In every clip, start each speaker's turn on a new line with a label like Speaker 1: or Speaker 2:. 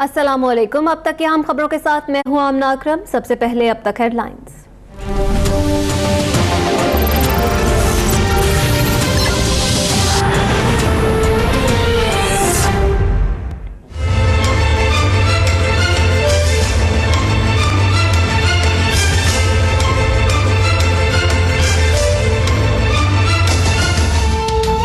Speaker 1: अस्सलामुअलैकुम। अब तक की अहम खबरों के साथ मैं हूं आमना अकरम। सबसे पहले अब तक हेडलाइंस।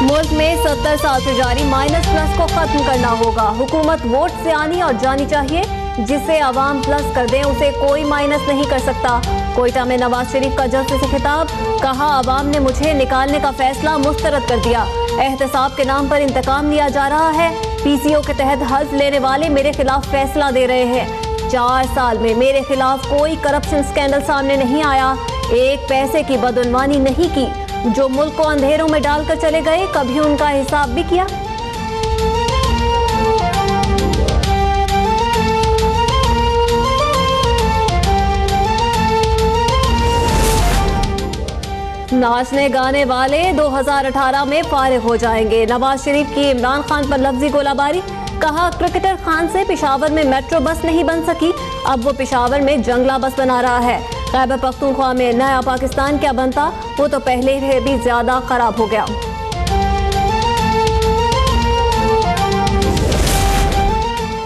Speaker 1: मुल्क में 70 साल से जारी माइनस प्लस को खत्म करना होगा। हुकूमत वोट से आनी और जानी चाहिए। जिसे अवाम प्लस कर दे उसे कोई माइनस नहीं कर सकता। कोयटा में नवाज शरीफ का जल्से से खिताब। कहा, अवाम ने मुझे निकालने का फैसला मुस्तरद कर दिया। एहतसाब के नाम पर इंतकाम लिया जा रहा है। पीसीओ के तहत हल्फ लेने वाले मेरे खिलाफ फैसला दे रहे हैं। 4 साल में मेरे खिलाफ कोई करप्शन स्कैंडल सामने नहीं आया। एक पैसे की बदउनवानी नहीं की। जो मुल्क को अंधेरों में डालकर चले गए, कभी उनका हिसाब भी किया? नाचने गाने वाले 2018 में फारिग हो जाएंगे। नवाज शरीफ की इमरान खान पर लफ्जी गोलाबारी। कहा, क्रिकेटर खान से पेशावर में मेट्रो बस नहीं बन सकी, अब वो पेशावर में जंगला बस बना रहा है। खैबर पख्तूनख्वा में नया पाकिस्तान क्या बनता, वो तो पहले से भी ज्यादा खराब हो गया।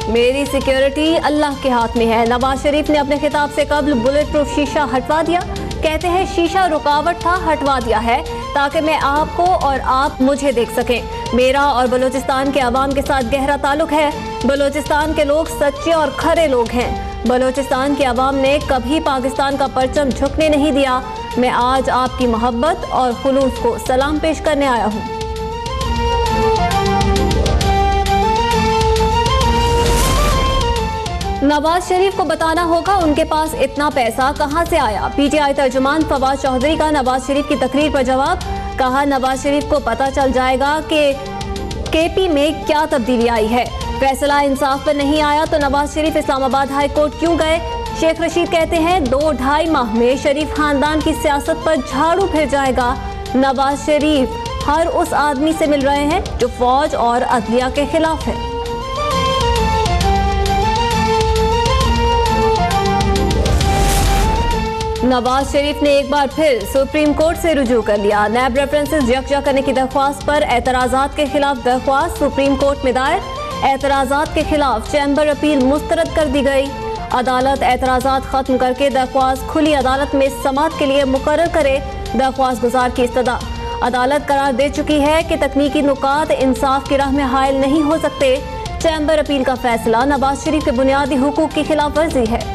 Speaker 1: मेरी सिक्योरिटी अल्लाह के हाथ में है। नवाज शरीफ ने अपने खिताब से कबल बुलेट प्रूफ शीशा हटवा दिया। कहते हैं, शीशा रुकावट था, हटवा दिया है ताकि मैं आपको और आप मुझे देख सकें। मेरा और बलूचिस्तान के अवाम के साथ गहरा ताल्लुक है। बलूचिस्तान के लोग सच्चे और खरे लोग हैं। बलूचिस्तान के अवाम ने कभी पाकिस्तान का परचम झुकने नहीं दिया। मैं आज आपकी मोहब्बत और खुलूस को सलाम पेश करने आया हूँ। नवाज शरीफ को बताना होगा उनके पास इतना पैसा कहां से आया। पीटीआई तर्जुमान फवाद चौधरी का नवाज शरीफ की तकरीर पर जवाब। कहा, नवाज शरीफ को पता चल जाएगा कि केपी में क्या तब्दीली आई है। फैसला इंसाफ पर नहीं आया तो नवाज शरीफ इस्लामाबाद हाई कोर्ट क्यों गए? शेख रशीद कहते हैं, 2-2.5 माह में शरीफ खानदान की सियासत पर झाड़ू फिर जाएगा। नवाज शरीफ हर उस आदमी से मिल रहे हैं जो फौज और अदलिया के खिलाफ है। नवाज शरीफ ने एक बार फिर सुप्रीम कोर्ट से रुजू कर लिया। नैब रेफरेंसेस यकजा करने की दरख्वास्त पर एतराजात के खिलाफ दरख्वास्त सुप्रीम कोर्ट में दायर। एतराजात के खिलाफ चैम्बर अपील मुस्तरद कर दी गई। अदालत एतराजात खत्म करके दरख्वास्त खुली अदालत में समाअत के लिए मुकर्रर करे। दरख्वास्त गुजार की इस्तदा। अदालत करार दे चुकी है कि तकनीकी नुकात इंसाफ की राह में हायल नहीं हो सकते। चैम्बर अपील का फैसला नवाज शरीफ के बुनियादी हुकूक की खिलाफ वर्जी है।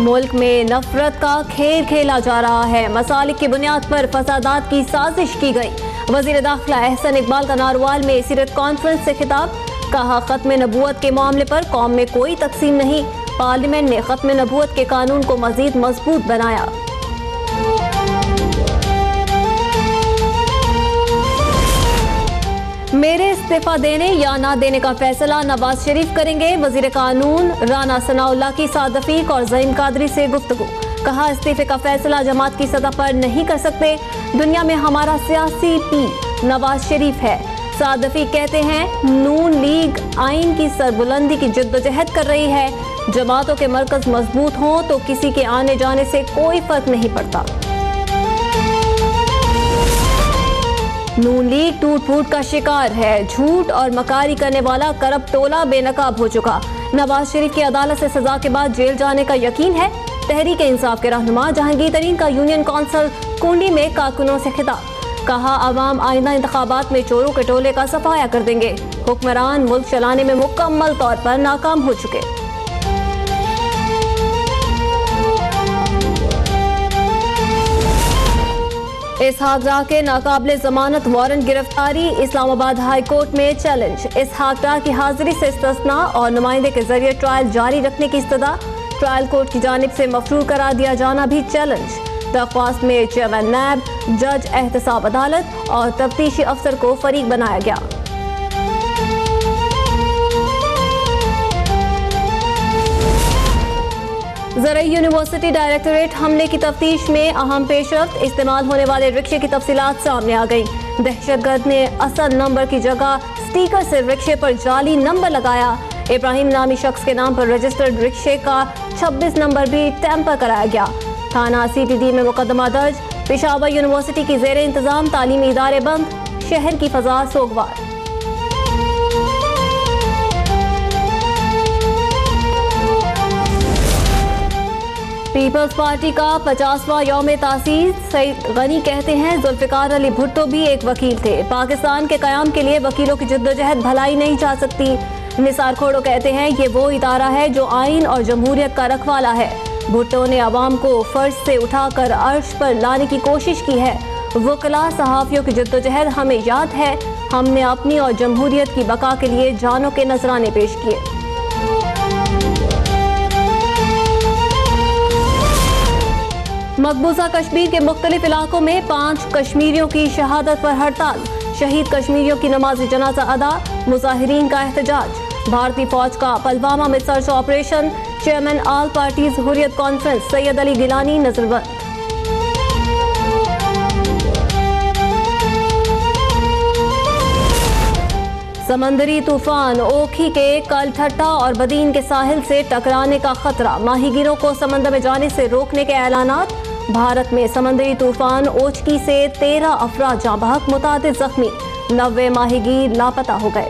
Speaker 1: मुल्क में नफरत का खेल खेला जा रहा है। मसालिक की बुनियाद पर फसादात की साजिश की गई। वजीर दाखिला अहसन इकबाल का नारवाल में सीरत कॉन्फ्रेंस से खिताब। कहा, खत्म नबूवत के मामले पर कौम में कोई तकसीम नहीं। पार्लियामेंट ने खत्म नबूवत के कानून को मजीद मजबूत बनाया। मेरे इस्तीफा देने या ना देने का फैसला नवाज शरीफ करेंगे। वजीर कानून राना सनाउल्लाह की साद रफीक और ज़हीम कादरी से गुफ्तगू। कहा, इस्तीफे का फैसला जमात की सतह पर नहीं कर सकते। दुनिया में हमारा सियासी पीर नवाज शरीफ है। साद रफीक कहते हैं, नून लीग आइन की सरबुलंदी की जद्दोजहद कर रही है। जमातों के मरकज मजबूत हों तो किसी के आने जाने से कोई फर्क नहीं पड़ता। नून लीग टूट फूट का शिकार है। झूठ और मकारी करने वाला करप्ट टोला बेनकाब हो चुका। नवाज शरीफ की अदालत से सजा के बाद जेल जाने का यकीन है। तहरीक इंसाफ के रहनुमा जहांगीर तरीन का यूनियन काउंसिल कुंडी में कारकुनों से खिताब। कहा, अवाम आइंदा इंतखाबात में चोरों के टोले का सफाया कर देंगे। हुक्मरान मुल्क चलाने में मुकम्मल तौर पर नाकाम हो चुके। इसहाक डार के नाकाबिले जमानत वारंट गिरफ्तारी। इस्लामाबाद हाई कोर्ट में चैलेंज। इसहाक डार की हाजिरी से इस्तिस्ना और नुमाइंदे के जरिए ट्रायल जारी रखने की इस्तदा। ट्रायल कोर्ट की जानिब से मफरूर करार दिया जाना भी चैलेंज। दरख्वास्त में चेयरमैन नैब, जज एहतसाब अदालत और तफ्तीशी अफसर को फरीक बनाया गया। ज़रई यूनिवर्सिटी डायरेक्टोरेट हमले की तफ्तीश में अहम पेशरफ्त, इस्तेमाल होने वाले रिक्शे की तफसीलात सामने आ गई। दहशतगर्द ने असल नंबर की जगह स्टिकर से रिक्शे पर जाली नंबर लगाया। इब्राहिम नामी शख्स के नाम पर रजिस्टर्ड रिक्शे का 26 नंबर भी टैंपर कराया गया। थाना CTD में मुकदमा दर्ज। पेशावर यूनिवर्सिटी की ज़ेरे इंतजाम तालीमी इदारे बंद, शहर की फजा सोगवार। पीपल्स पार्टी का 50वां यौम तासीस। सईद गनी कहते हैं जुल्फिकार अली भुट्टो भी एक वकील थे। पाकिस्तान के कयाम के लिए वकीलों की जिद्दोजहद भलाई नहीं जा सकती। निसार खोड़ो कहते हैं ये वो इदारा है जो आइन और जमहूरियत का रखवाला है। भुट्टो ने अवाम को फर्श से उठाकर अर्श पर लाने की कोशिश की है। वकला सहाफ़ियों की जिद्दोजहद हमें याद है। हमने अपनी और जमहूरियत की बका के लिए जानों के नजराने पेश किए। मकबूजा कश्मीर के मुख्तलिफ इलाकों में 5 कश्मीरियों की शहादत पर हड़ताल। शहीद कश्मीरियों की नमाज जनाजा अदा, मुजाहिरीन का एहतजाज। भारतीय फौज का पुलवामा में search operation. Chairman all parties Hurriyat conference Syed Ali Geelani नजरबंद। समंदरी तूफान ओखी के कल ठट्टा और बदीन के साहिल से टकराने का खतरा। माहीगीरों को समंदर में जाने से रोकने के ऐलानात। भारत में समंदरी तूफान ओचकी से 13 अफराद जाँ बहक, मुतादिद जख्मी। 90 माहीगीर लापता हो गए।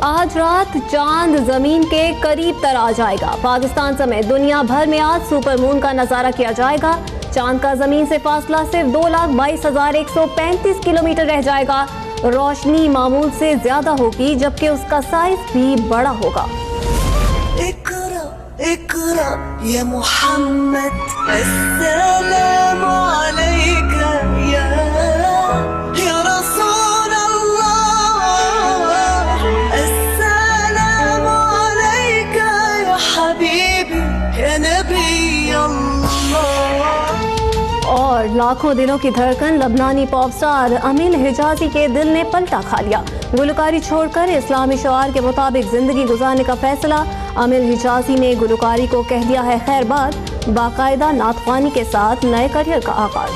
Speaker 1: आज रात चांद जमीन के करीब तर आ जाएगा। पाकिस्तान समेत दुनिया भर में आज सुपर मून का नजारा किया जाएगा। चांद का जमीन से फासला सिर्फ 2,22,135 किलोमीटर रह जाएगा। रोशनी मामूल से ज्यादा होगी, जबकि उसका साइज भी बड़ा होगा।
Speaker 2: इकरा इकरा या मोहम्मद अस्सलामु अलैका या रसूल अल्लाह, अस्सलामु अलैका या हबीबी या नबी अल्लाह।
Speaker 1: और लाखों दिलों की धड़कन लबनानी पॉप स्टार अमील हिजाजी के दिल ने पलटा खा लिया। गुलकारी छोड़कर इस्लामी शआर के मुताबिक जिंदगी गुजारने का फैसला। अमील हिजाजी ने गुलकारी को कह दिया है खैरबाद। बाकायदा नातख्वानी के साथ नए करियर का आगाज।